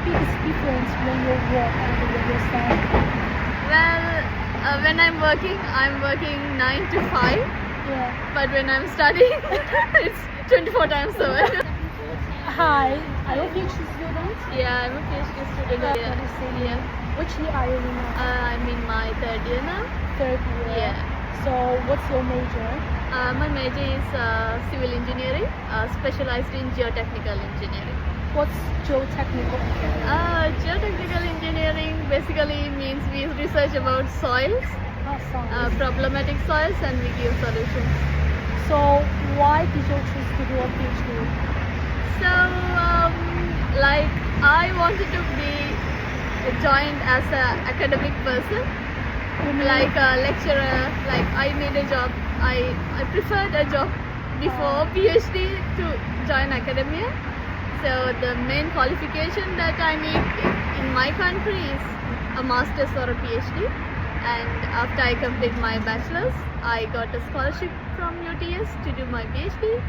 biggest difference when you work and when you study? Well, when I'm working 9 to 5, Yeah. but when I'm studying, it's 24 times 7. Hi, are you a PhD student? Yeah, I'm a PhD student. Yeah. Which year are you in now? I'm in my third year now. Third year. Yeah. So what's your major? My major is civil engineering, specialized in geotechnical engineering. What's geotechnical? Geotechnical engineering basically means we research about soils, Science. problematic soils, and we give solutions. So why did you choose to do a PhD? So, like, I wanted to be joined as an academic person, like a lecturer. Like, I need a job. I preferred a job before PhD to join academia. So the main qualification that I need in my country is a master's or a PhD. And after I complete my bachelor's, I got a scholarship from UTS to do my PhD.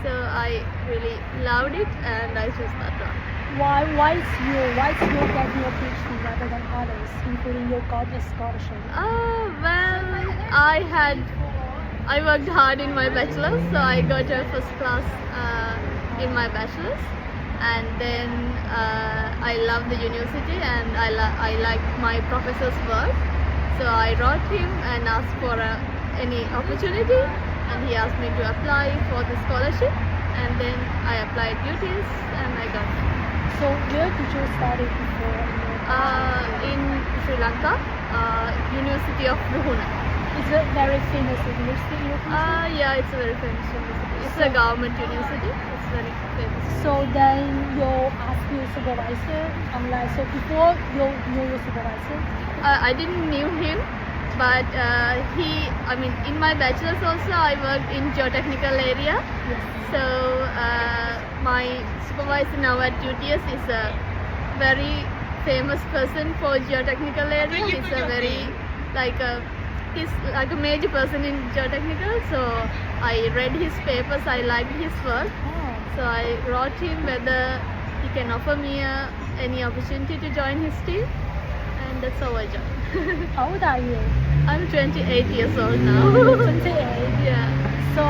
So I really loved it and I chose that one. Why is you getting a PhD rather than others, including you got a scholarship? Well, I worked hard in my bachelor's, so I got a first class in my bachelor's. And then I love the university and I like my professor's work. So I wrote him and asked for any opportunity, and he asked me to apply for the scholarship, and then I applied UTS and I got it. So where did you study before? In Sri Lanka, University of Ruhuna. It's a very famous university in your country? Yeah, it's a very famous university. It's a government university. It's very famous. So then you ask your supervisor online. So before you knew your supervisor? I didn't knew him, but in my bachelor's also I worked in geotechnical area. Yes. So my supervisor now at UTS is a very famous person for geotechnical area. He's like a major person in geotechnical. So I read his papers, I liked his work. Oh. So I wrote him whether he can offer me any opportunity to join his team, and that's how I joined. How old are you? I'm 28 years old now. 28. Yeah. So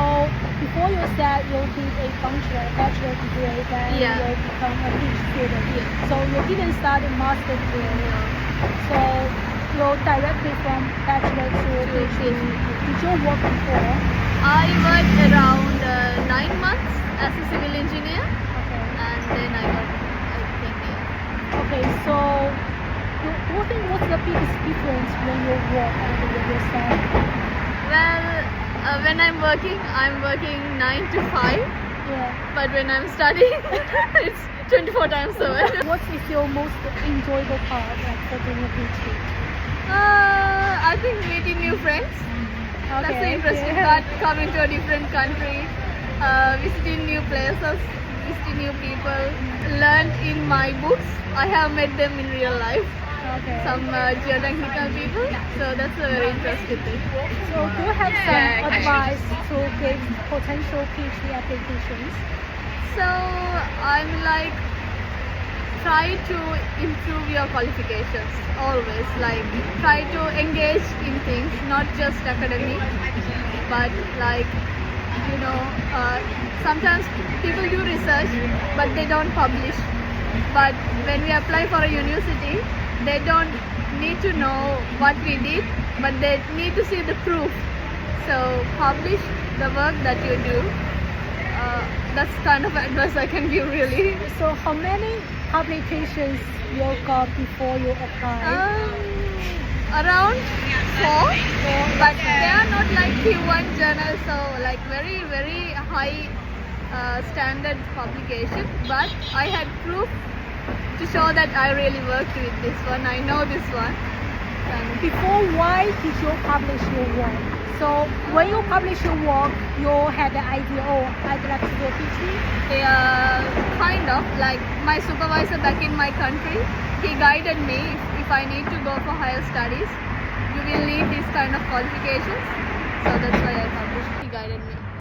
before you said you did a bachelor degree, then Yeah. you become a PhD student. Yeah. So you didn't start a master degree. So you directly from bachelor to PhD. Did you work before? I worked around 9 months as a civil engineer, Okay. and then I came here. Okay. So you think what's the biggest difference when you work and when you study? Well, when I'm working 9 to 5, Yeah. but when I'm studying, it's 24 times 7. What is your most enjoyable part, like for doing a PhD? I think meeting new friends. That's the interesting part. Coming to a different country, visiting new places, visiting new people. Learned in my books. I have met them in real life. Okay. Some geotechnical people. So that's a very interesting thing. So do you have some advice to give potential PhD applications? So I'm like, try to improve your qualifications always. Like, try to engage in things, not just academic, but like, sometimes people do research, but they don't publish. But when we apply for a university, they don't need to know what we did, but they need to see the proof. So publish the work that you do. That's kind of advice I can give, really. So how many publications you got before you applied? Around 4, but they are not like Q1 journals, so like very, very high standard publication. But I had proof to show that I really worked with this one. I know this one. And Before, why did you publish your work? So when you publish your work, you had the idea, oh, I'd like to do a PhD? kind of like my supervisor back in my country, he guided me if I need to go for higher studies, you will need these kind of qualifications. So that's why I published. He guided me.